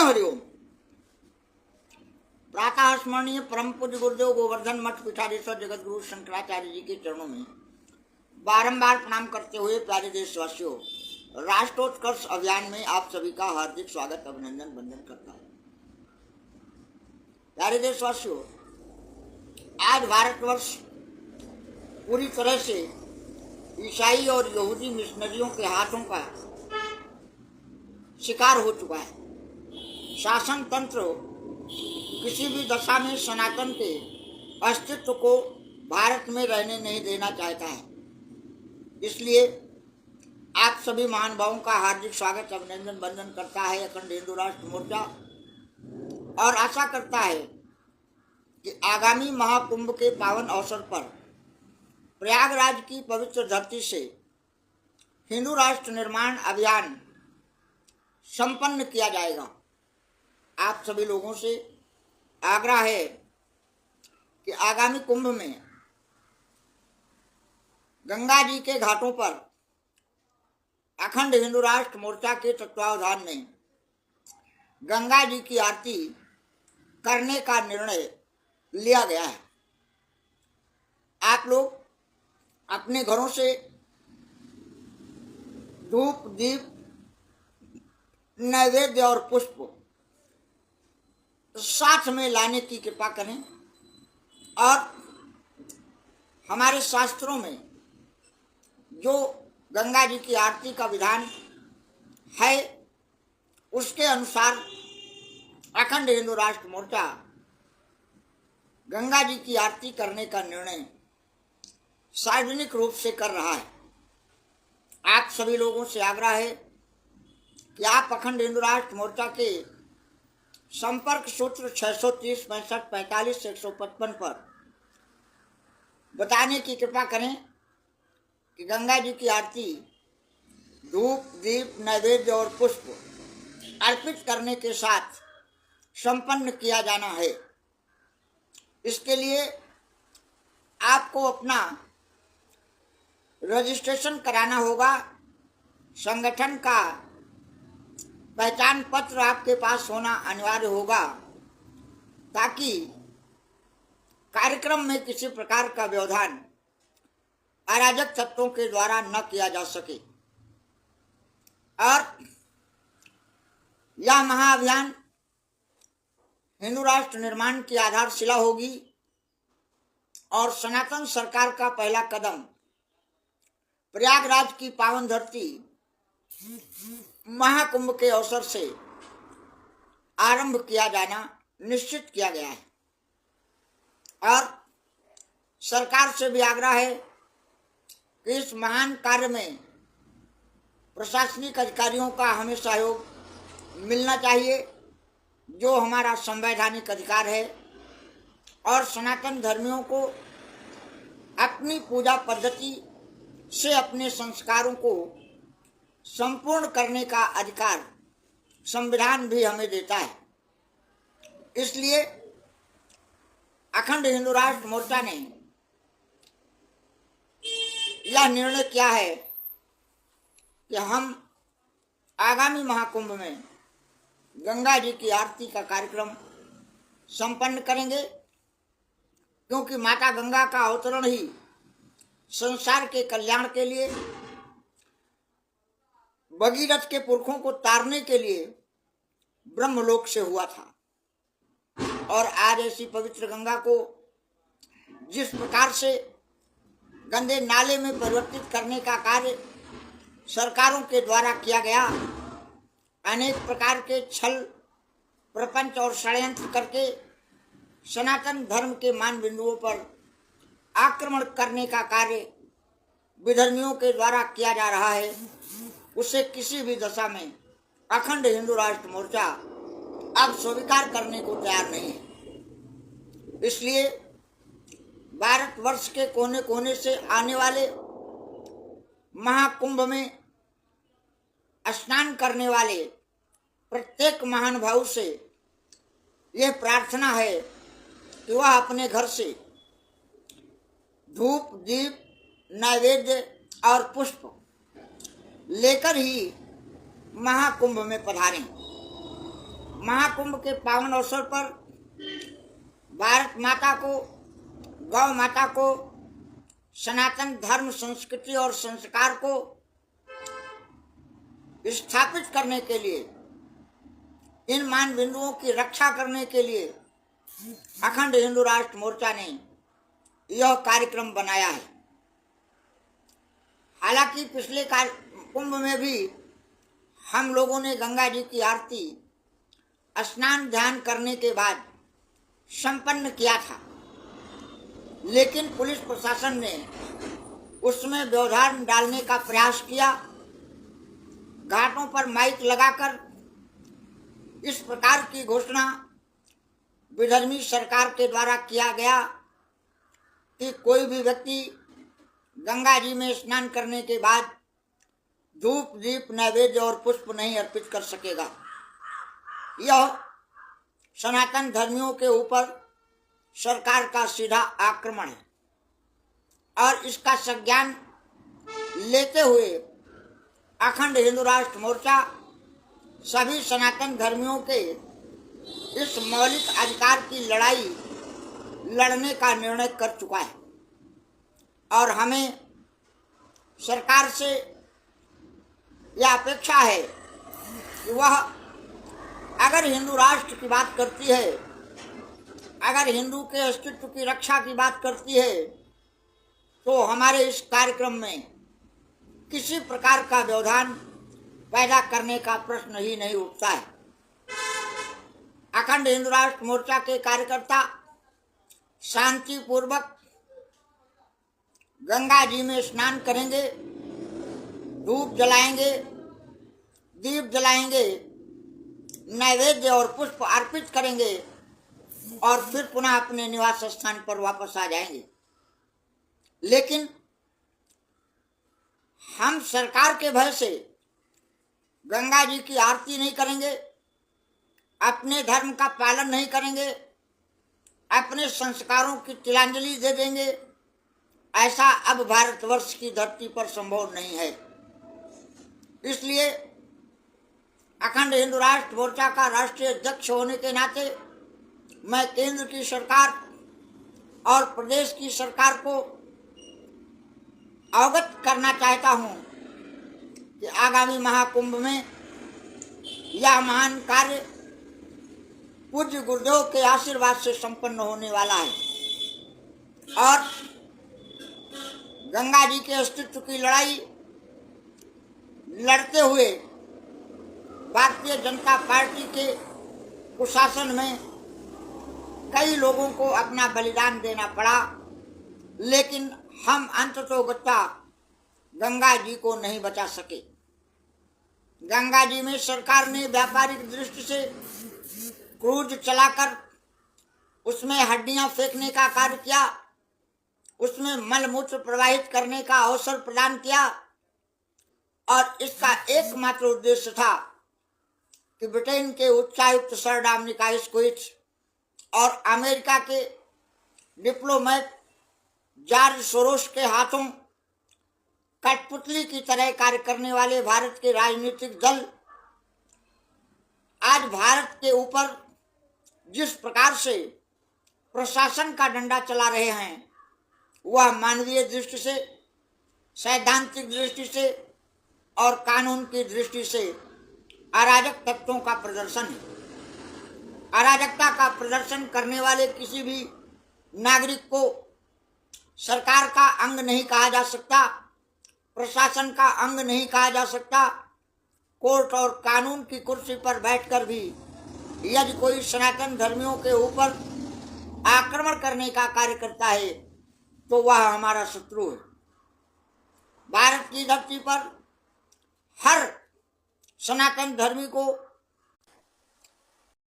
हरिओम। प्रातः स्मरणीय परम पूज्य गुरुदेव गोवर्धन मठ पीठाधीश्वर जगत गुरु शंकराचार्य जी के चरणों में बारंबार प्रणाम करते हुए प्यारे देशवासियों, राष्ट्रोत्कर्ष अभियान में आप सभी का हार्दिक स्वागत अभिनंदन वंदन करता हूँ। प्यारे देशवासियों, आज भारतवर्ष पूरी तरह से ईसाई और यहूदी मिशनरियों के हाथों का शिकार हो चुका है। शासन तंत्र किसी भी दशा में सनातन के अस्तित्व को भारत में रहने नहीं देना चाहता है। इसलिए आप सभी महानुभावों का हार्दिक स्वागत अभिनंदन वंदन करता है अखंड हिंदू राष्ट्र मोर्चा, और आशा करता है कि आगामी महाकुंभ के पावन अवसर पर प्रयागराज की पवित्र धरती से हिंदू राष्ट्र निर्माण अभियान संपन्न किया जाएगा। आप सभी लोगों से आग्रह है कि आगामी कुंभ में गंगा जी के घाटों पर अखंड हिंदू राष्ट्र मोर्चा के तत्वावधान में गंगा जी की आरती करने का निर्णय लिया गया है। आप लोग अपने घरों से धूप, दीप, नैवेद्य और पुष्प साथ में लाने की कृपा करें, और हमारे शास्त्रों में जो गंगा जी की आरती का विधान है उसके अनुसार अखंड हिंदू राष्ट्र मोर्चा गंगा जी की आरती करने का निर्णय सार्वजनिक रूप से कर रहा है। आप सभी लोगों से आग्रह है कि आप अखंड हिंदू राष्ट्र मोर्चा के संपर्क सूत्र 630 65 45 155 पर बताने की कृपा करें कि गंगा जी की आरती धूप, दीप, नैवेद्य और पुष्प अर्पित करने के साथ संपन्न किया जाना है। इसके लिए आपको अपना रजिस्ट्रेशन कराना होगा। संगठन का पहचान पत्र आपके पास होना अनिवार्य होगा, ताकि कार्यक्रम में किसी प्रकार का व्यवधान अराजक तत्वों के द्वारा न किया जा सके। और यह महाअभियान हिंदू राष्ट्र निर्माण की आधारशिला होगी, और सनातन सरकार का पहला कदम प्रयागराज की पावन धरती महाकुंभ के अवसर से आरंभ किया जाना निश्चित किया गया है। और सरकार से भी आग्रह है कि इस महान कार्य में प्रशासनिक अधिकारियों का हमें सहयोग मिलना चाहिए, जो हमारा संवैधानिक अधिकार है, और सनातन धर्मियों को अपनी पूजा पद्धति से अपने संस्कारों को संपूर्ण करने का अधिकार संविधान भी हमें देता है। इसलिए अखंड हिंदू राष्ट्र मोर्चा ने यह निर्णय किया है कि हम आगामी महाकुंभ में गंगा जी की आरती का कार्यक्रम संपन्न करेंगे, क्योंकि माता गंगा का अवतरण ही संसार के कल्याण के लिए, भगीरथ के पुरखों को तारने के लिए ब्रह्मलोक से हुआ था। और आज ऐसी पवित्र गंगा को जिस प्रकार से गंदे नाले में परिवर्तित करने का कार्य सरकारों के द्वारा किया गया, अनेक प्रकार के छल, प्रपंच और षड्यंत्र करके सनातन धर्म के मान बिंदुओं पर आक्रमण करने का कार्य विधर्मियों के द्वारा किया जा रहा है, उसे किसी भी दशा में अखंड हिंदू राष्ट्र मोर्चा अब स्वीकार करने को तैयार नहीं है। इसलिए भारतवर्ष के कोने कोने से आने वाले महाकुंभ में स्नान करने वाले प्रत्येक महानुभाव से यह प्रार्थना है कि वह अपने घर से धूप, दीप, नैवेद्य और पुष्प लेकर ही महाकुंभ में पधारें। महाकुंभ के पावन अवसर पर भारत माता को, गौ माता को, सनातन धर्म, संस्कृति और संस्कार को स्थापित करने के लिए, इन मान बिंदुओं की रक्षा करने के लिए अखंड हिंदू राष्ट्र मोर्चा ने यह कार्यक्रम बनाया है। हालांकि पिछले कुंभ में भी हम लोगों ने गंगा जी की आरती स्नान ध्यान करने के बाद संपन्न किया था, लेकिन पुलिस प्रशासन ने उसमें व्यवधान डालने का प्रयास किया। घाटों पर माइक लगाकर इस प्रकार की घोषणा विधर्मी सरकार के द्वारा किया गया कि कोई भी व्यक्ति गंगा जी में स्नान करने के बाद धूप, दीप, नैवेद्य और पुष्प नहीं अर्पित कर सकेगा। यह सनातन धर्मियों के ऊपर सरकार का सीधा आक्रमण है और इसका संज्ञान लेते हुए अखंड हिंदू राष्ट्र मोर्चा सभी सनातन धर्मियों के इस मौलिक अधिकार की लड़ाई लड़ने का निर्णय कर चुका है और हमें सरकार से यह अपेक्षा है कि वह अगर हिंदू राष्ट्र की बात करती है, अगर हिंदू के अस्तित्व की रक्षा की बात करती है, तो हमारे इस कार्यक्रम में किसी प्रकार का व्यवधान पैदा करने का प्रश्न ही नहीं उठता है। अखंड हिंदू राष्ट्र मोर्चा के कार्यकर्ता शांति पूर्वक गंगा जी में स्नान करेंगे, धूप जलाएंगे, दीप जलाएंगे, नैवेद्य और पुष्प अर्पित करेंगे और फिर पुनः अपने निवास स्थान पर वापस आ जाएंगे। लेकिन हम सरकार के भय से गंगा जी की आरती नहीं करेंगे, अपने धर्म का पालन नहीं करेंगे, अपने संस्कारों की तिलांजलि दे देंगे, ऐसा अब भारतवर्ष की धरती पर संभव नहीं है। इसलिए अखंड हिंदू राष्ट्र मोर्चा का राष्ट्रीय अध्यक्ष होने के नाते मैं केंद्र की सरकार और प्रदेश की सरकार को अवगत करना चाहता हूं कि आगामी महाकुंभ में यह महान कार्य पूज्य गुरुदेव के आशीर्वाद से संपन्न होने वाला है और गंगा जी के अस्तित्व की लड़ाई लड़ते हुए भारतीय जनता पार्टी के कुशासन में कई लोगों को अपना बलिदान देना पड़ा, लेकिन हम अंततोगत्वा गंगा जी को नहीं बचा सके। गंगा जी में सरकार ने व्यापारिक दृष्टि से क्रूज चलाकर उसमें हड्डियां फेंकने का कार्य किया, उसमें मलमूत्र प्रवाहित करने का अवसर प्रदान किया और इसका एकमात्र उद्देश्य था कि ब्रिटेन के उच्चायुक्त सर डोमिनिक क्विच और अमेरिका के डिप्लोमेट जॉर्ज सोरोस के हाथों कठपुतली की तरह कार्य करने वाले भारत के राजनीतिक दल आज भारत के ऊपर जिस प्रकार से प्रशासन का डंडा चला रहे हैं, वह मानवीय दृष्टि से, सैद्धांतिक दृष्टि से और कानून की दृष्टि से अराजक तत्वों का प्रदर्शन है। अराजकता का प्रदर्शन करने वाले किसी भी नागरिक को सरकार का अंग नहीं कहा जा सकता, प्रशासन का अंग नहीं कहा जा सकता। कोर्ट और कानून की कुर्सी पर बैठकर भी यदि कोई सनातन धर्मियों के ऊपर आक्रमण करने का कार्य करता है तो वह हमारा शत्रु है। भारत की धरती पर हर सनातन धर्मी को